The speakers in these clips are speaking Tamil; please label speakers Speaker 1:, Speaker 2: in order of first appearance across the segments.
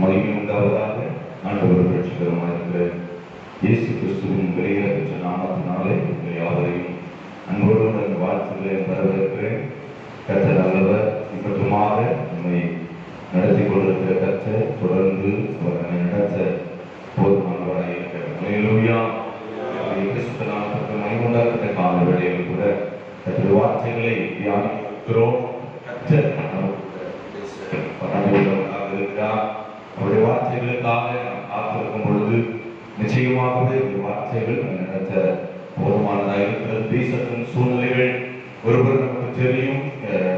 Speaker 1: மகிமை உண்டாவதாக. ஆண்டவர் ரட்சகருமாக இருக்கிற இயேசு கிறிஸ்துவின் வெளியேற்ற நாமத்தினாலே உங்களை யாவரையும் அன்போடு வாழ்த்துக்களை வரவேற்கிறேன். கர்த்தர் நல்லவர். இப்பட்டுமாக நம்மை நடத்தி கொண்டிருக்கிற கர்த்தர் தொடர்ந்து அவர் நம்மை நடத்த போதுமானவராக இருக்கிறார். அல்லேலூயா. கிறிஸ்து நாமத்திற்கு மகிமை உண்டாகிற கால வேளையில் கூட கர்த்தர் வார்த்தைகளை தியானிக்கிறோம். கர்த்தர் இருக்கிறார். அவருடைய வார்த்தைகளுக்காக நாம் காத்திருக்கும் பொழுது நிச்சயமாகவே இந்த வார்த்தைகள் நடத்த போதுமானதாக இருக்கிறது. தேசத்தின் சூழ்நிலைகள் ஒருவர் நமக்கு தெரியும்.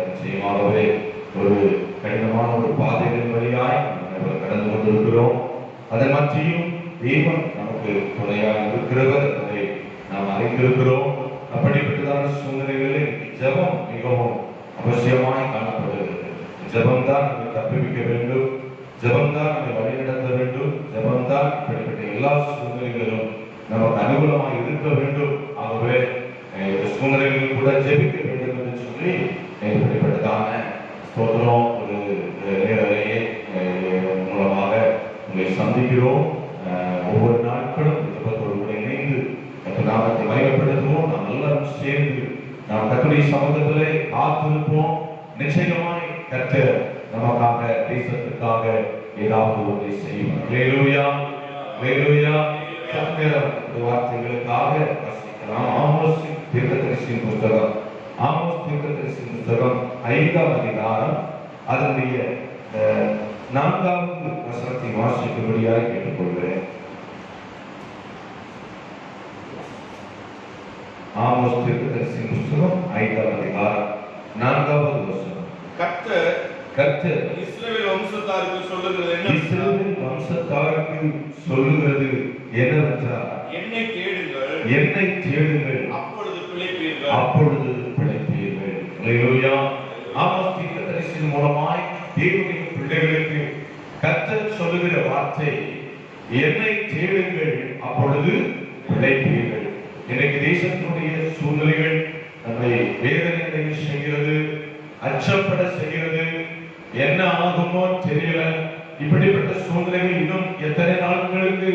Speaker 1: நிச்சயமாகவே ஒரு கடினமான ஒரு பாதைகளின் வழியாய் நம்ம கடந்து கொண்டிருக்கிறோம். அதன் மத்தியும் தெய்வம் நமக்கு துணையாக இருக்கிறவர் அதை நாம் அறிந்திருக்கிறோம். அப்படிப்பட்டதான சூழ்நிலைகளில் ஜெபம் மிகவும் அவசியமாய் காணப்படுகிறது. ஜெபம்தான் நம்மை தப்புவிக்க வேண்டும். ஜெபம்தான் நம்மை வழிநடத்த வேண்டும். ஜெபம்தான் இப்படிப்பட்ட எல்லா சூழ்நிலைகளிலும் நமக்கு அனுகூலமாக இருக்க வேண்டும். ஆகவே சூழ்நிலைகளில் கூட ஜெபிக்க வேண்டும் என்று சொல்லி இப்படிப்பட்டதான ஸ்தோத்திரம் ஒரு நேரலையே மூலமாக உங்களை சந்திக்கிறோம். ஒவ்வொரு நாட்களும் ஜெபத்தோடு கூட இணைந்து நாமத்தை மகிமைப்படுத்துவோம். நாம் எல்லாரும் சேர்ந்து நாம் கர்த்தருடைய சமூகத்திலே காத்திருப்போம். நிச்சயமாய் கர்த்தர் நமக்காக தேசத்துக்காக ஏதாவது ஒன்றை செய்வார். அல்லேலூயா, அல்லேலூயா. வார்த்தைகளுக்காக வாசிக்கலாம். ஆமோஸ் தீர்க்கதரிசியின் புத்தகம், ஆமோஸ் தீர்க்கதரிசியின் புத்தகம் 5ஆம் அதிகாரம் அதனுடைய 4வது வசனத்தை வாசிக்கும்படியாக கேட்டுக்கொள்கிறேன். ஆமோஸ் தீர்க்கதரிசியின் புத்தகம் 5ஆம் அதிகாரம் 4வது வசனம். கர்த்தர்
Speaker 2: இஸ்ரவேல் வம்சத்தாருக்கு சொல்லுகிறது
Speaker 1: என்னவென்றால்,
Speaker 2: என்னை தேடுங்கள், அப்பொழுது பிழைப்பீர்கள்.
Speaker 1: அல்லேலூயா. ஆமோஸ் தீர்க்கதரிசியின் மூலமாய் தேவனுடைய பிள்ளைகளுக்கு கர்த்தர் சொல்லுகிற வார்த்தை, என்னை தேடுங்கள், அப்பொழுது பிழைப்பீர்கள். இன்னைக்கு தேசத்தினுடைய சூழ்நிலைகள் நம்மை வேதனை செய்கிறது, அச்சப்பட செய்கிறது. என்ன ஆகுமோ தெரியல. இப்படிப்பட்ட சூழ்நிலைகள் இன்னும் எத்தனை நாட்களுக்கு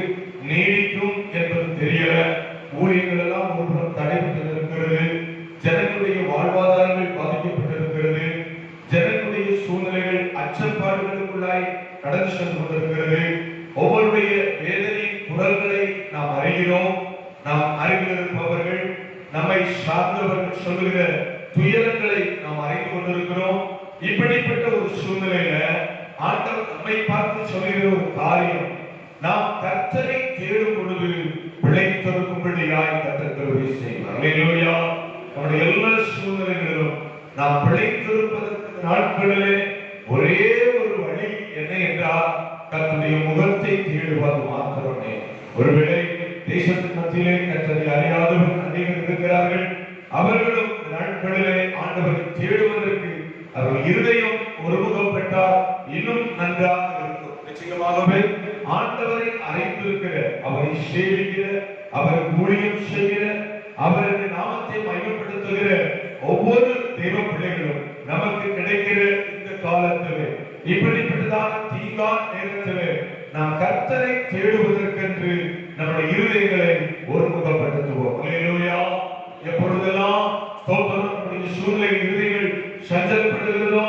Speaker 1: நீடிக்கும் என்பது தெரியல. ஊழியர்கள் எல்லாம் ஒன்றும் தடைபட்டிருக்கிறது. ஜனங்களுடைய வாழ்வாதாரங்கள் பாதிக்கப்பட்டிருக்கிறது. ஜனங்களுடைய சூழ்நிலைகள் அச்சப்பாடுகளுக்குள்ளாய் கடந்து சென்று கொண்டிருக்கிறது. ஒவ்வொருடைய வேதனை குரல்களை நாம் அறிகிறோம். நாம் அறிந்திருப்பவர்கள், நம்மை சார்ந்தவர்கள் சொல்லுகிற துயரங்களை நாம் அறிந்து கொண்டிருக்கிறோம். இப்படிப்பட்ட ஒரு சூழ்நிலையில ஆண்டவர் நம்மை பார்த்து சொல்லுகிற ஒரு காரியம், நாம் கர்த்தரை தேடும் பொழுது பிழைத்திருக்கும்படியாய் கர்த்தர் கிருபை செய்வார். அல்லேலூயா. நம்முடைய எல்லா சூழ்நிலைகளிலும் நாம் பிழைத்திருப்பதற்கு நாட்களிலே ஒரே ஒரு வழி என்ன என்றால், கர்த்தருடைய முகத்தை தேடுவது மாத்திரமே. ஒருவேளை தேசத்தின் மத்தியிலே கர்த்தரை அறியாதவர்கள் அநேகர் இருக்கிறார்கள். அவர்களும் நாட்களிலே ஆண்டவரை தேடுவதற்கு அவர்கள் இருதயம் ஒருமுகப்பட்டால் இன்னும் நன்றாக இருக்கும். நிச்சயமாகவே ஆண்டவரை அறிந்திருக்கிற, அவரை சேவிக்கிற, அவருக்கு ஊழியம் செய்கிற, அவரது நாமத்தை மகிமைப்படுத்துகிற ஒவ்வொரு தெய்வ பிள்ளைகளும் நமக்கு கிடைக்கிற இந்த காலத்திலே, இப்படிப்பட்டதான தீங்கான நேரத்திலே நாம் கர்த்தரை தேடுவதற்கென்று நம்முடைய இருதயங்களை ஒருமுகப்படுத்துவோம். அல்லேலூயா. எப்பொழுதெல்லாம் நம்முடைய சூழ்நிலை இருதயங்கள் சஞ்சலப்படுகிறதோ,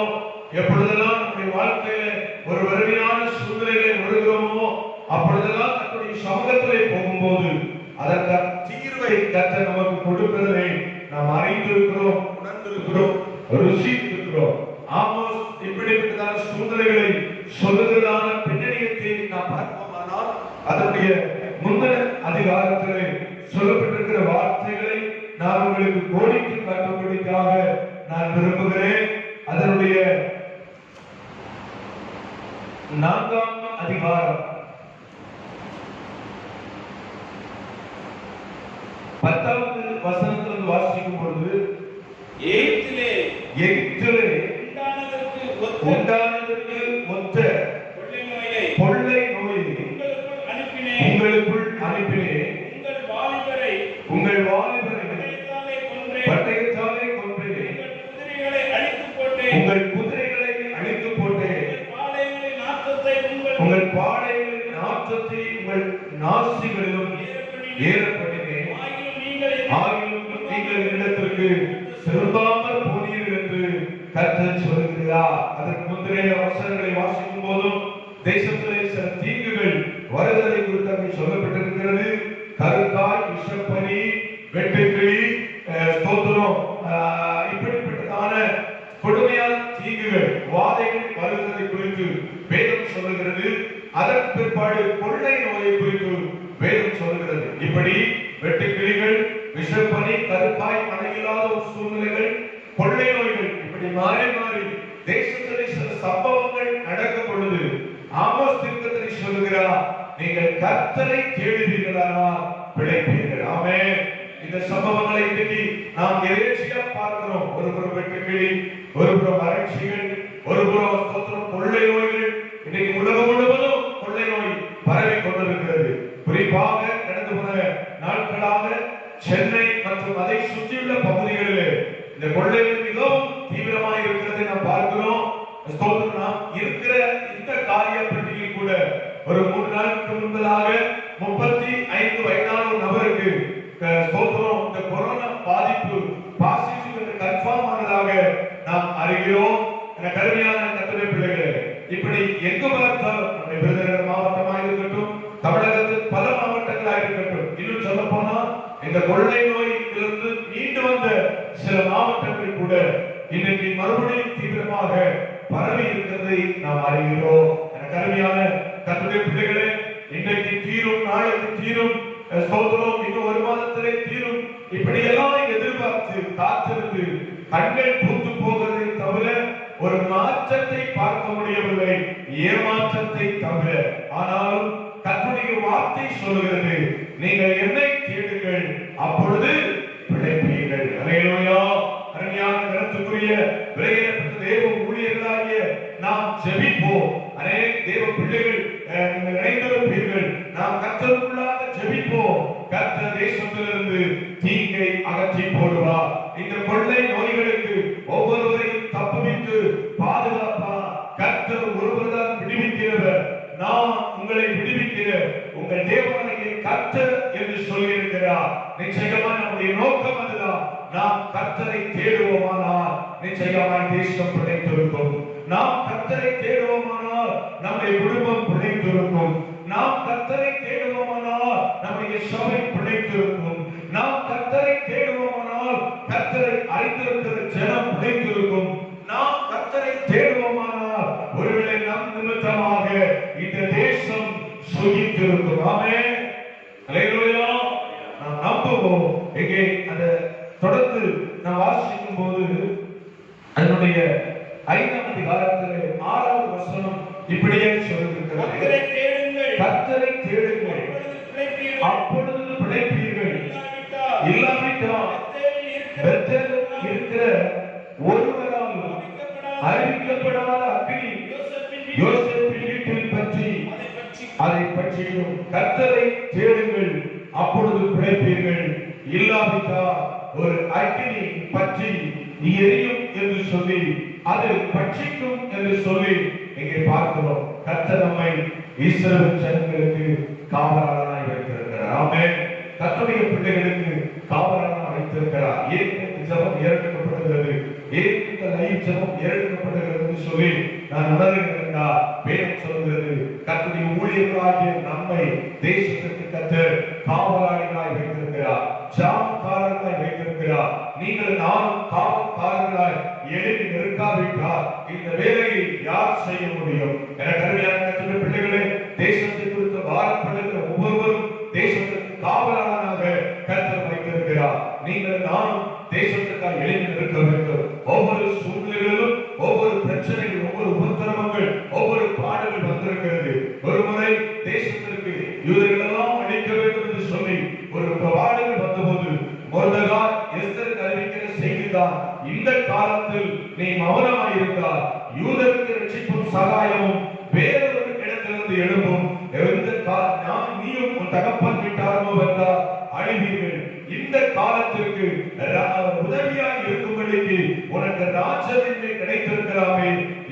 Speaker 1: எப்பொழுதெல்லாம் நம்முடைய வாழ்க்கையில ஒரு வறுமையான சூழ்நிலைகளை வருகிறோமோ, அப்பொழுதெல்லாம் நம்முடைய சமூகத்திலே போகும்போது அதற்கு தீர்வை கர்த்தர் நமக்கு கொடுக்கிறதை நாம் அறிந்திருக்கிறோம், உணர்ந்திருக்கிறோம், ருசித்திருக்கிறோம். ஆமோஸ் இப்படிப்பட்டதான சூழ்நிலைகளை சொல்லுகிறதான பின்னணியத்தை நாம் பார்ப்போமானால், அதனுடைய முந்தின அதிகாரத்திலே சொல்லப்பட்டிருக்கிற வார்த்தைகளை நான் உங்களுக்கு கோடிட்டு காட்டும்படிக்காக நான் விரும்புகிறேன். அதனுடைய 4ஆம் அதிகாரம் 10வது வசனத்திலிருந்து வாசிக்கும் பொழுது,
Speaker 2: எகிப்திலே
Speaker 1: உண்டானதற்கு ஒத்த கொள்ளை நோயை உங்களுக்குள் அனுப்பினேன். உங்கள் வாலிபரை பட்டயத்தாலே கொன்றேன். உங்கள் குதிரைகளை அழித்து போட்டேன். உங்கள் பாடைகளின் நாற்றத்தை உங்கள் நாசிகளிலும் ஏறப்படினேன். ஆகிலும் நீங்கள் இடத்திற்கு திரும்பாமல் போனீர்கள் என்று கர்த்தர் சொல்கிறார். அதற்கு முந்தைய அவசரங்களை வாசிக்கும் போதும் தேசத்திலே சில தீங்குகள் வருவதை குறித்து அங்கே சொல்லப்பட்டிருக்கிறது. கருத்தாய், விஷப்பனி, வெட்டுக்கிளி, ஸ்தோத்திரம், இப்படிப்பட்டதான கொடுமையான தீங்குகள், வாதைகள் வருவதை குறித்து வேதம் சொல்லுகிறது. அதற்கு பிற்பாடு கொள்ளை நோயை குறித்து வேதம் சொல்லுகிறது. இப்படி வெட்டுக்கிளிகள், விஷப்பனி, கருத்தாய், மழையில்லாத ஒரு சூழ்நிலைகள், கொள்ளை நோய்கள், இப்படி மாறி மாறி தேசத்திலே சில சம்பவங்கள் நடக்கும் பொழுது ஆமோஸ் தீர்க்கதரிசி சொல்லுகிறார், நீங்கள் கர்த்தரை தேடுவீர்களானால் பிழைப்பீர்கள். ஆமென். இந்த சம்பவங்களை இன்னைக்கு நாம் எதேச்சியா பார்க்கிறோம். ஒரு புறம் வெட்டுக்கிளி, ஒரு புறம் வறட்சிகள், ஒரு புறம் ஸ்தோத்திரம் கொள்ளை நோய்கள். இன்னைக்கு உலகம் முழுவதும் கொள்ளை நோய் பரவி கொண்டிருக்கிறது. குறிப்பாக கடந்த போன நாட்களாக சென்னை மற்றும் அதை சுற்றியுள்ள பகுதிகளில் இந்த கொள்ளை மிகவும் தீவிரமாக இருக்கிறதை நாம் பார்க்கிறோம். நாம் இருக்கிற இந்த காரிய பட்டியலில் கூட ஒரு 3 நாட்களுக்கு முன்பதாக 35 வயதான ஒரு நபருக்கு இந்த கொரோனா பாதிப்பு பாசிட்டிவ் என்று கன்ஃபார்ம் ஆனதாக நாம் அறிகிறோம். கருமையான கர்த்தருடைய பிள்ளைகளே, இப்படி எங்கு பார்த்தாலும் விருதுநகர் மாவட்டமாக இருக்கட்டும், தமிழகத்தில் பல மாவட்டங்களாக இருக்கட்டும், இன்னும் சொல்ல போனால் இந்த கொள்ளை நோயிலிருந்து மீண்டு வந்த சில மாவட்டங்கள் கூட இன்னைக்கு மறுபடியும் தீவிரமாக பரவி இருக்கிறதை நாம் அறிகிறோம். கருமையான கர்த்தருடைய பிள்ளைகளே, இன்றைக்கு தீரும், நாளைக்கு தீரும், ஸ்தோத்திரம், இன்னும் 1 மாதத்திலே தீரும், இப்படி எல்லாம் எதிர்பார்த்து காத்திருந்து கண்கள் பூத்து போவதை தவிர ஒரு மாற்றத்தை பார்க்க முடியவில்லை, ஏமாற்றத்தை தவிர. ஆனாலும் கர்த்தருடைய வார்த்தை சொல்கிறது, நீங்கள் என்னை தேடுங்கள், அப்பொழுது பிழைப்பீர்கள். அல்லேலூயா. அருமையான கருத்துக்குரிய விலையேறப்பட்ட தேவ ஊழியர்களாகிய நாம் ஜெபிப்போம். அநேக தேவ பிள்ளைகள் இணைந்திருப்பீர்கள். நாம் கர்த்தருக்குள்ளாக ஜெபிப்போம். கர்த்தர் தேசத்திலிருந்து தீங்கை அகற்றி போடுவார். இந்த கொள்ளை நோய்களுக்கு ஒவ்வொருவரையும் தப்புவித்து பாதுகாப்பா கர்த்தர் ஒருவர் தான் விடுவிக்கிறவர். நான் உங்களை விடுவிக்கிற உங்கள் தேவனாகிய கர்த்தர் என்று சொல்லியிருக்கிறார். நிச்சயமா நம்முடைய நோக்கம் அதுதான். நாம் கர்த்தரை தேடுவோமானால் நிச்சயமாய் தேசம் பிழைத்திருக்கும். நாம் கர்த்தரை தேடுவோமானால் நம்முடைய குடும்பம் பிழைத்திருக்கும். நாம் கர்த்தரை தேடுவோமானால் நம்முடைய சபை பிழைத்திருக்கும். நாம் கர்த்தரை தேடுவோமானால் கர்த்தரை அறிந்திருக்கிற ஜனம் பிழைத்திருக்கும். நாம் கர்த்தரை தேடுவோமானால் ஒருவேளை நம் நிமித்தமாக இந்த தேசம் சுகித்திருக்கும். ஆமென். அல்லேலூயா. நாம் நம்புவோம். எங்கே அந்த தொடர்ந்து நாம் வாசிக்கும் போது அதனுடைய 5ஆம் அதிகாரத்திலே 6வது வசனம் இப்படியே சொல்லியிருக்கிறது, கர்த்தரை தேடுங்கள், அப்பொழுது பிழைப்பீர்கள். இல்லாவிட்டால் பெத்தேலில் இருக்கிற ஒருவராலும் அறிவிக்கப்படாத அக்கினி யோசேப்பின் வீட்டில் பற்றி அதை பற்றியும். கர்த்தரை தேடுங்கள், அப்பொழுது பிழைப்பீர்கள். இல்லாவிட்டால் ஒரு அக்கினி பற்றி எரியும் என்று சொல்லி அது பட்சிக்கும் என்று சொல்லி இங்கே பார்க்கிறோம். கர்த்தர் நம்மை இஸ்ரவேல் ஜனங்களுக்கு காவலாளராய் வைத்திருக்கிறார். ஆமென். கர்த்தருடைய பிள்ளைகளுக்கு காவலாளராய் வைத்திருக்கிறார். ஏன் ஜெபம் ஏற்கப்படுகிறது, ஏன் இந்த லைவ் ஜெபம் ஏற்கப்படுகிறது என்று சொல்லி நான் உணர்கிறேன். வேதம் சொல்கிறது, கர்த்தருடைய ஊழியர்களாகிய நம்மை தேசத்திற்கு கர்த்தர் காவலாளராய் வைத்திருக்கிறார், ஜாமக்காரர்களாய் வைத்திருக்கிறார். நீங்கள் நானும் காவல்காரர்களாய் எழுதி நிற்காவிட்டால் இந்த வேலையை யார் செய்ய முடியும்? கருமையான கர்த்தருடைய பிள்ளைகளே, தேசத்தை குறித்து பாரப்படுகிற ஒவ்வொருவரும் தேசத்திற்கு காவலாளராக கர்த்தர் வைத்திருக்கிறார். நீங்கள் நானும் தேசத்துக்காக எழுதி நிற்க வேண்டும். ஒவ்வொரு சூழ்நிலைகளிலும் ஒவ்வொரு பிரச்சனைகள், ஒவ்வொரு உபத்திரவங்கள், ஒவ்வொரு பாடுகள் வந்திருக்கிறது. ஒரு முறை தேசத்திற்கு யூதர்களெல்லாம் அழிக்க வேண்டும் என்று சொல்லி ஒரு பாடுகள் வந்தபோது மொர்தெகாய் எஸ்தருக்கு அறிவிக்கிற செய்திதான், இந்த காலத்தில் நீ மௌனமாயிருந்தால் யூதருக்கு ரட்சிப்பும் சகாயமும் வேறொரு இடத்திலிருந்து எழும்பும். நீயும் உன் தகப்பன் வீட்டாரமோ வந்தால் அழிவீர்கள். இந்த காலத்திற்கு உதவியாய் இருக்கும்படிக்கு உனக்கு ராஜ்யமே கிடைத்திருக்கலாமே,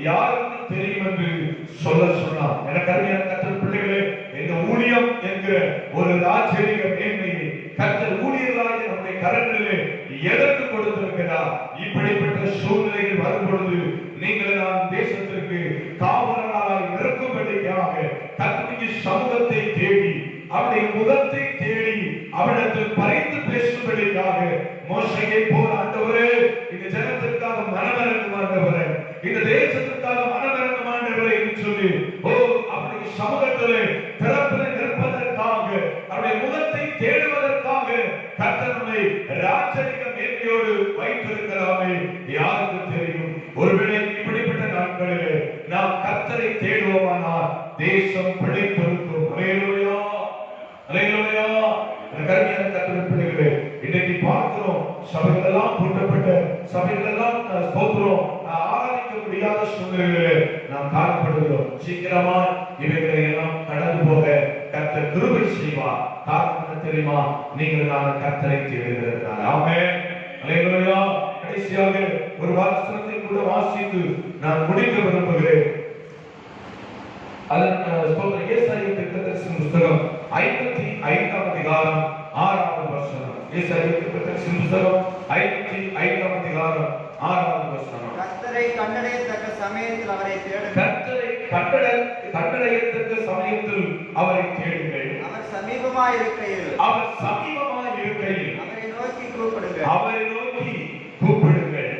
Speaker 1: யாருக்கு தெரியும் கிடைக்கும் என்று சொல்ல சொன்னார். எனக்கு அருமையான கர்த்தர் பிள்ளைகளே, இந்த ஊழியம் என்கிற ஒரு ராஜரீக மேன்மையை கர்த்தர் ஊழியர்களாகிய நம்முடைய கரங்களிலே எதற்கு கொடுத்திருக்கிறார்? இப்படிப்பட்ட சூழ்நிலையில் வரும் பொழுது நீங்கள் நான் தேசத்திற்கு காவலர்களாய் இருக்கும்படியாக கர்த்தருடைய சமூகத்தை தேடி அவருடைய முகத்தை தேடி அவரிடத்தில் பரிந்து பேசும்படியாக மோசேயை போல ஆண்டவரே, இந்த ஜனத்திற்காக மனமிறங்கும் ஆண்டவரே, இந்த தேசத்திற்காக மனமிறங்கும் ஆண்டவரே என்று சொல்லி அவருடைய சமூகத்திலே திறப்பில் நிற்பதற்காக அவருடைய முகத்தை தேடுவதற்காக கர்த்தரை ராஜரிக மேன்மையோடு வைத்திருக்கலாமே யாருக்கு தெரியும்? ஒருவேளை இப்படிப்பட்ட நாட்களிலே நாம் கர்த்தரை தேடுவோமானால் தேசம் பிழைத்திருக்கும். அல்லேலூயா, அல்லேலூயா. கருமையான கர்த்தருடைய பிள்ளைகளே, இன்றைக்கு பார்க்கிறோம் சபைகளெல்லாம் பூட்டப்பட்ட சபைகளெல்லாம் ஸ்தோத்திரம் ஆராதிக்க முடியாத சூழ்நிலையிலே நாம் காணப்படுகிறோம். சீக்கிரமா இவைகளை எல்லாம் கடந்து போக கர்த்தர் கிருபை செய்வார். காரணம் என்ன தெரியுமா? நீங்கள் நான் கர்த்தரை தேடுகிறதுனால. ஆமென், அல்லேலூயா. கடைசியாக ஒரு வசனத்தை கூட வாசித்து நான் முடிக்க விரும்புகிறேன். அதன் ஏசாயா தீர்க்கதரிசி புத்தகம் 55ஆம் அதிகாரம் 6வது வசனம். ஏசாயா தீர்க்கதரிசி புத்தகம் 55ஆம் அதிகாரம் 6வது வசனம்.
Speaker 3: கர்த்தரை கண்டடையத்தக்க சமயத்தில் அவரை தேடுங்கள்.
Speaker 1: கர்த்தரை கண்டடையத்தக்க சமயத்தில் அவரை தேடுங்கள்.
Speaker 3: அவர் சமீபமாய் இருக்கையில் அவரை நோக்கி கூப்பிடுங்கள்.
Speaker 1: அவரை நோக்கி கூப்பிடுங்கள்.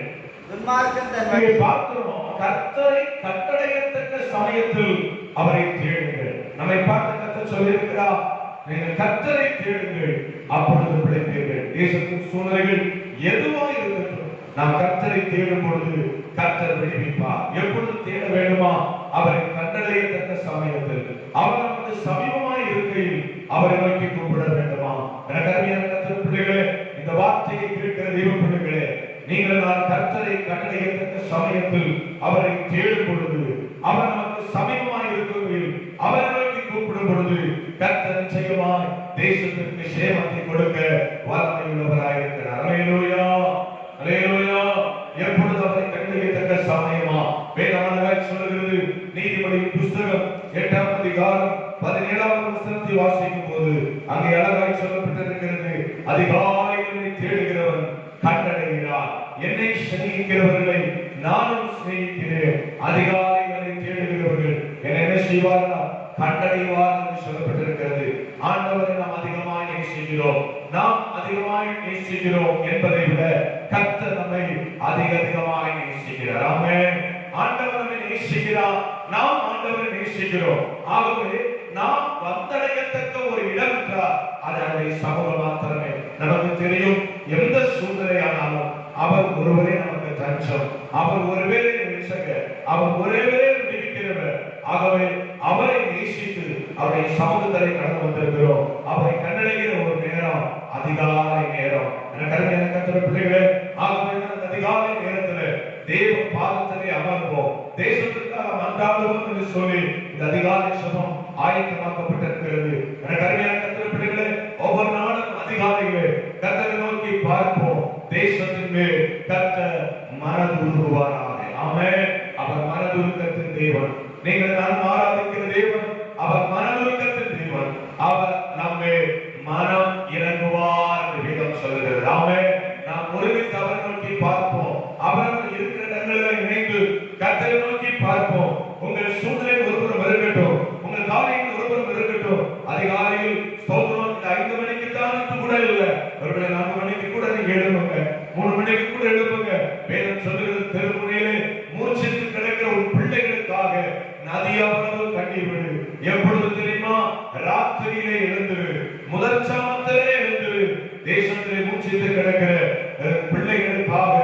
Speaker 3: துன்மார்க்கன் தன் வழி
Speaker 1: பார்க்கிறோம். கர்த்தரை கண்டடையத்தக்க சமயத்தில் அவரை தேடுங்கள். நம்மை பார்த்து கர்த்தர் சொல்லியிருக்கிறார், நீங்கள் கர்த்தரை தேடுங்கள், அப்பொழுது பிழைப்பீர்கள். தேசத்தின் சூழ்நிலைகள் எதுவாக இருக்கட்டும், நாம் கர்த்தரை தேடும் பொழுது கர்த்தர் விடுவிப்பார். எப்பொழுது தேட வேண்டுமா? அவரை கண்டடையத்தக்க சமயத்தில், அவர் நமக்கு சமீபமாய் இருக்கையில் அவரை நோக்கி கூப்பிட வேண்டுமா? எனக்கு அருமையான கர்த்தர் பிள்ளைகளே, இந்த வார்த்தையை கேட்கிற தெய்வ பிள்ளைகளே, நீங்கள் நான் கர்த்தரை கண்டடையத்தக்க சமயத்தில் அவரை தேடும் பொழுது, அவர் நமக்கு சமீபமாய் இருக்கிறவர்கள் அவரை நோக்கி கூப்பிடும் பொழுது கர்த்தர் நிச்சயமாய் தேசத்திற்கு சேமத்தை கொடுக்க வல்லமை உள்ளவராய் இருக்கிறார். அல்லேலூயா, அல்லேலூயா. எப்பொழுது அவரை கண்டடையத்தக்க சமயமா? வேதமானதாய் சொல்லுகிறது. நீதிமொழியின் புஸ்தகம் 8ஆம் அதிகாரம் 17ஆவது வசனத்தை வாசிக்கும் போது அங்கே அழகாய் சொல்லப்பட்டிருக்கிறது, அதிகாலையில் தேடுகிறவன் கண்டடைகிறார், என்னை சிநேகிக்கிறவர்களை நானும் சிநேகிக்கிறேன். அதிகாலைகளை தேடுகிறவர்கள் என்ன செய்வார்கள்? கண்டடைவார் என்று சொல்லப்பட்டிருக்கிறது. ஆண்டவரை நாம் அதிகமாய் நேசிக்கிறோம், நாம் அதிகமாய் நேசிக்கிறோம் என்பதை விட கர்த்தர் நம்மை அதிகமாய் நேசிக்கிறார். ஆமென். ஆண்டவர் நம்மை நேசிக்கிறார், நாம் ஆண்டவரை நேசிக்கிறோம். ஆகவே நாம் வந்தடையத்தக்க ஒரு இடம் என்றால் அது அவருடைய சமூகம் மாத்திரமே. நமக்கு தெரியும், எந்த சூழ்நிலையானாலும் அவர் ஒருவரே நமக்கு தஞ்சம், அவர் ஒருவரே ரட்சகர், அவர் ஒருவரே விடுவிக்கிறவர். ஆகவே அவரை நேசித்து அவருடைய சமூகத்தை கடந்து வந்திருக்கிறோம். அவரை கண்டடைகிற ஒரு நேரம் அதிகாலை நேரம். கருமையான கர்த்தருடைய பிள்ளைகளே, ஆகவே அதிகாலை நேரத்தில் தேவ பாதத்திலே அமர்வோம், தேசத்திற்காக மன்றாடுவோம் என்று சொல்லி இந்த அதிகாலை சுபம் ஆயத்தமாக்கப்பட்டிருக்கிறது. கருமையான கர்த்தருடைய பிள்ளைகளே, ஒவ்வொரு நாளும் அதிகாலையிலே கர்த்தரை நோக்கி பார்ப்போம். தேசத்தின் மேல் கர்த்தர் மனதுருகுவாராக. ஆமென். அவர் மனதுருக்கத்தின் தேவன். நீங்கள் நான் ஆராதிக்கிற தேவன் அவர் மனதுருக்கத்தின் தேவன். அவர் நம்மை மனம் இறங்குவார் என்று வேதம் சொல்கிறது. ஆமென். நாம் ஒருமித்து அவரை நோக்கி பார்ப்போம். அவர் இருக்கிற இடங்களில் இணைந்து கர்த்தரை நோக்கி பார்ப்போம். உங்கள் சூழ்நிலை ஒருபுறம் இருக்கட்டும், உங்கள் காரியங்கள் ஒருபுறம் இருக்கட்டும். அதிகாலையில் ஸ்தோத்திரம் 5 மணிக்கு தான் கூட இல்ல, ஒருவேளை 4 மணிக்கு கூட நீங்க எழுப்புங்க, 3 மணிக்கு கூட எழுப்புங்க. வேதம் சொல்லுகிறது, தெருமுனையிலே மூச்சிட்டு கிடக்கிற ஒரு பிள்ளைகளுக்காக நதியாவது கண்ணீர் விடு. எப்பொழுது தெரியுமா? ராத்திரியிலே எழுந்துரு, முதல் சாமத்திலே எழுந்துரு. தேசத்திலே மூச்சிட்டு கிடக்கிற பிள்ளைகளுக்காக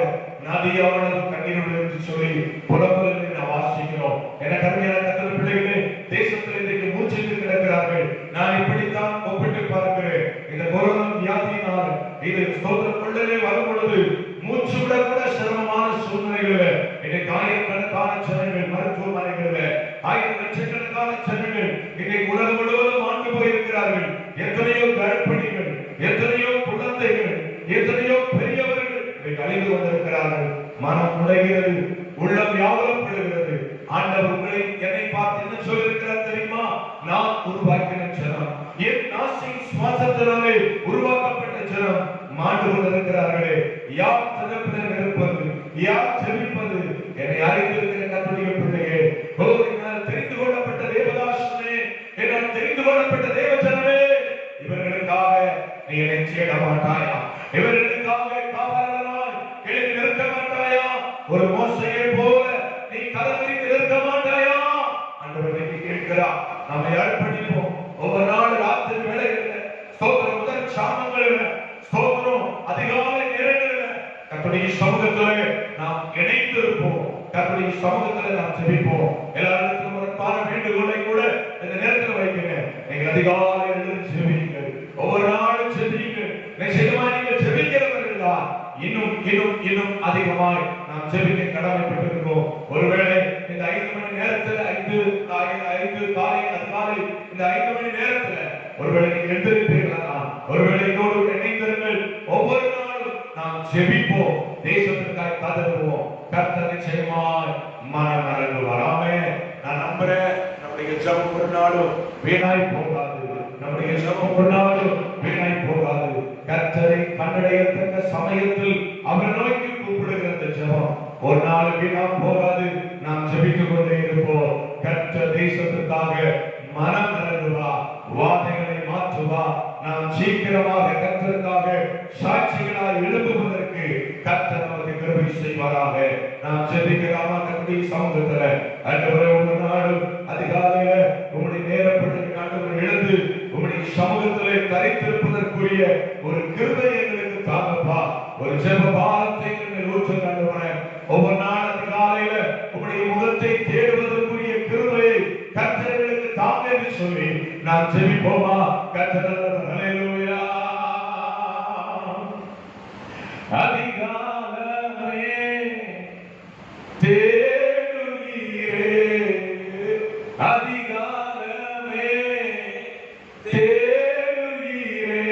Speaker 1: நதியாவது கண்ணீர் விடு என்று சொல்லி புலம்புகளை நாம் வாசிக்கிறோம். எனக்கு அருமையான கர்த்தருடைய பிள்ளைகளே, தேசத்தில் இன்றைக்கு மூச்சிட்டு கிடக்கிறார்கள். நான் இப்படித்தான் ஒப்பிட்டு பார்க்கிறேன். இந்த கொரோனா வியாதியினால் இது ஸ்தோத்திரம் கொள்ளலே வரும் பொழுது மூச்சு விட கூட சிரமமான சூழ்நிலைகளில் இன்னைக்கு ஆயிரக்கணக்கான ஜனங்கள் மருத்துவமனைகளில், ஆயிரம் லட்சக்கணக்கான ஜனங்கள் இன்னைக்கு உலகம் முழுவதும் ஆண்டு போயிருக்கிறார்கள். எத்தனையோ கர்ப்பிணிகள், எத்தனையோ குழந்தைகள், எத்தனையோ பெரியவர்கள் அழிந்து கொண்டிருக்கிறார்கள். மனம் உடைகிறது, உள்ளம் வியாகுலப்படுகிறது. ஆண்டவர் உங்களை கொண்டிருக்கிறார்களே, யார் சிறப்பினர் இருப்பது, யார் செவிப்பது? என்னை அறிந்திருக்கிற கர்த்தருடைய பிள்ளையே, என்னால் தெரிந்து கொள்ளப்பட்ட தேவதாசனே, என்னால் தெரிந்து கொள்ளப்பட்ட தேவஜனமே, இவர்களுக்காக நீ என்னை தேட மாட்டாயா? இவர்களுக்காக காவலனாய் எழுதி நிற்க மாட்டாயா? ஒரு மோசையை போல நீ கதவிரித்து நிற்க மாட்டாயா? ஆண்டவரை கேட்கிறார். நம்மை அர்ப்பணிப்போம். ஒவ்வொரு நாள் ராத்திரி வேளைகளில் ஸ்தோத்திரம், முதல் சாமங்களில் ஸ்தோத்திரம், அதிகாலை நேரங்களில் கர்த்தருடைய சமூகத்திலே நாம் இணைந்து இருப்போம். கர்த்தருடைய சமூகத்திலே நாம் ஜெபிப்போம். எல்லாருக்கும் ஒரு பார வேண்டுகோளை கூட இந்த நேரத்தில் வைக்கிறேன். நீங்கள் அதிகாலை எழுந்து ஜெபியுங்கள். ஒவ்வொரு நாளும் ஜெபியுங்கள். நிச்சயமா நீங்கள் ஜெபிக்கிறவர்களா இன்னும் இன்னும் இன்னும் அதிகமாய் நாம் ஜெபிக்க கடமைப்பட்டிருக்கிறோம். ஒருவேளை இந்த 5 மணி நேரத்தில் 5 காலை அதிகாலை இந்த 5 மணி நேரத்தில் ஒருவேளை நீங்கள் எழுந்திருப்பீர்களா? ஒருவேளை என்னோடு இணைந்திருங்கள். ஒவ்வொரு நாளும் நாம் ஜெபிப்போம். தேசத்திற்காக காத்திருப்போம். கர்த்தர் நிச்சயமாய் மனம் மறந்து வராமே. நான் நம்புறேன், நம்முடைய ஜெபம் ஒரு நாளும் வீணாய் போகாது. நம்முடைய ஜெபம் ஒரு நாளும் வீணாய் போகாது. கர்த்தரை கண்டடையத்தக்க சமயத்தில் அவர் நோக்கி கூப்பிடுகிற அந்த ஜெபம் ஒரு நாள் வீணா போகாது. நாம் ஜெபித்துக் கொண்டே இருப்போம். கர்த்தர் தேசத்திற்காக மனம் மறந்துவா, வாதைகளை மாற்றுவா. நாம் சீக்கிரமாக கர்த்தருக்காக சாட்சிகளாய் எழுப்புவதற்கு கர்த்தர் நமக்கு கிருபை செய்வாராக. நாம் ஜெபிக்கலாமா? கர்த்தருடைய சமூகத்துல ஆண்டவரே, ஒரு நாள் அதிகாலையில உங்களுடைய நேரப்பட்டு ஆண்டவர் எழுந்து உங்களுடைய சமூகத்திலே தரித்திருப்பதற்குரிய ஒரு கிருபை எங்களுக்கு தாங்கப்பா. ஒரு ஜெப பாரத்தை எங்கள் ஊற்று ஆண்டவரே. ஒவ்வொரு நாள் அதிகாலையில உங்களுடைய முகத்தை தேடுவதற்குரிய கிருபையை கர்த்தர்களுக்கு தாங்க என்று சொல்லி நாம் ஜெபிப்போமா? கர்த்தர் ஹல்லேலூயா. அதிகாலமே தேடுகிறே, அதிகாலமே தேடுகிறே,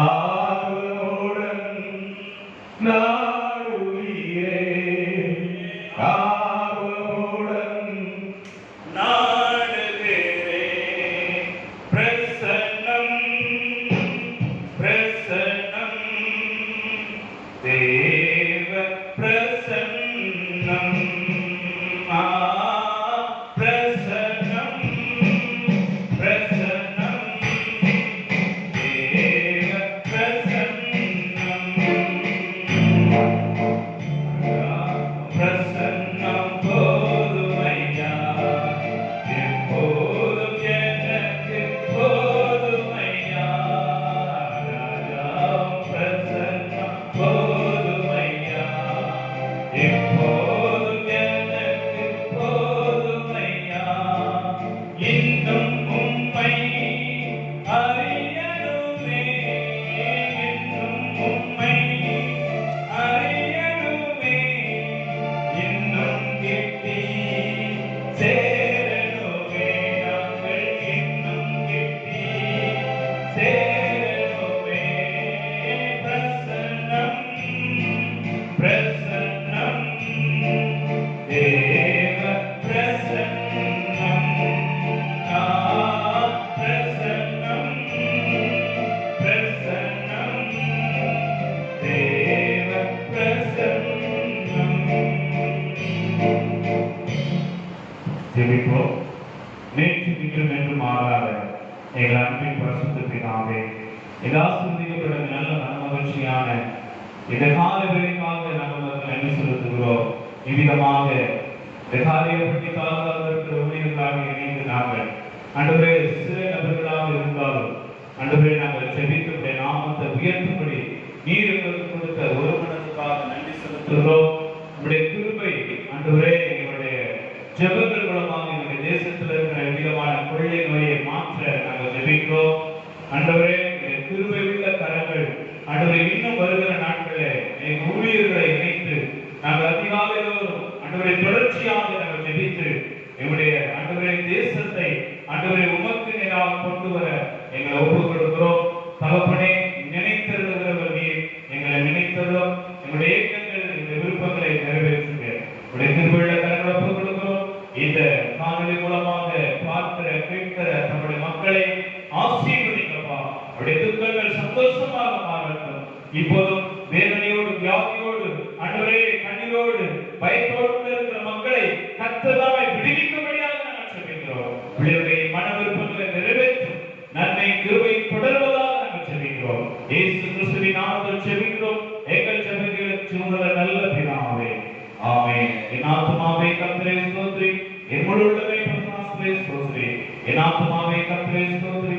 Speaker 1: ஆர்வமுடன் நாடுகிறே, ஆர்வமுடன்
Speaker 2: நாடுகிறே. பிரசன்னம் பிரசன்னம் தேவ பிரசன்னம். பிரசன்னம் பிரசன்னம் தேவ பிரசன்னம். பிரசன்னம் போதுமையா, எப்போதும் எனக்கு போதுமையா. ராஜா பிரசன்னம் போதுமையா, எப்போதும் எனக்கு போதுமையா. இன்னும் உம்மை அறியணுமே, இன்னும் உம்மை அறியணுமே, இன்னும் கிட்டி சேரணுமே. நாங்கள் இன்னும் கிட்டி சேரணுமே. பிரசன்னம் பிரசன்னம் தேவ பிரசன்னம். பிரசன்னம் பிரசன்னம் தேவ பிரசன்னம்.
Speaker 4: ஜெபிப்போம். நேற்று இன்றும் என்றும் மாறாத எங்கள் அன்பின் பரிசுத்த பிதாவே, ஆசீர்வதிக்கப்பட்ட நல்ல மனமகிழ்ச்சியான இந்த கால வேலைக்காக நாங்கள் நன்றி செலுத்துகிறோம். இவ்விதமாக இந்த காரியப்பட்டி காலத்திற்கு ஊழியர்களாக இணைந்து நாங்கள் ஆண்டவரே சில நபர்களாக இருந்தாலும் ஆண்டவரே நாங்கள் ஜெபித்து நாமத்தை உயர்த்தும்படி நீர் எங்களுக்கு கொடுத்த ஒரு மனதுக்காக நன்றி செலுத்துகிறோம். உங்களுடைய கிருபை ஆண்டவரே எங்களுடைய ஜெபங்கள் மூலமாக எங்களுடைய தேசத்தில் இருக்கிற விதமான கொள்ளை நோயை மாற்ற நாங்கள் ஜெபிக்கிறோம். ஆண்டவரே கிருபை உள்ள கரங்கள் ஆண்டவரே இன்னும் வருகிற நாட்களே எங்கள் ஊழியர்களை இணைத்து நாங்கள் அதிகாலையிலும் ஆண்டவரை தொடர்ச்சியாக நாங்கள் ஜெபித்து எங்களுடைய ஆண்டவரை தேசத்தை ஆண்டவரை உமக்கு நேராக கொண்டு வர எங்களை ஒப்புக் கொடுக்கிறோம். தகப்பனே, நினைத்திருக்கிறவர் நீர், எங்களை நினைத்ததும் எங்களுடைய இயக்கங்கள் எங்களுடைய விருப்பங்களை நிறைவேற்றுங்க. உடைய திருவிழ கரங்களை ஒப்புக் கொடுக்கிறோம். இந்த காணொலி மூலமாக பார்க்கிற கேட்கிற நம்முடைய மக்களை ஆசீர்வதிக்கப்பா. அவருடைய துக்கங்கள் சந்தோஷமாக மாறட்டும். இப்போதும் வேதனையோடு வியாதியோடு ஆண்டவரே கண்ணீரோடு பயத்தோடு இருக்கிற மக்களை கர்த்தராய் விடுவிக்கும்படியாக நாங்கள் ஜெபிக்கிறோம். பிள்ளைகளுடைய மன விருப்பங்களை நிறைவேற்றும் நன்மை கிருபை தொடர்வதாக நாங்கள் ஜெபிக்கிறோம். இயேசு கிறிஸ்துவின் நாமத்தில் ஜெபிக்கிறோம். எங்கள் ஜெபங்களுக்கு உங்களுடைய நல்ல பிதாவே, ஆமென். என் ஆத்துமாவே கர்த்தரை ஸ்தோத்திரி, என் முழு உள்ளமே பரிசுத்தரை ஸ்தோத்திரி. என் ஆத்துமாவே கர்த்தரை ஸ்தோத்திரி,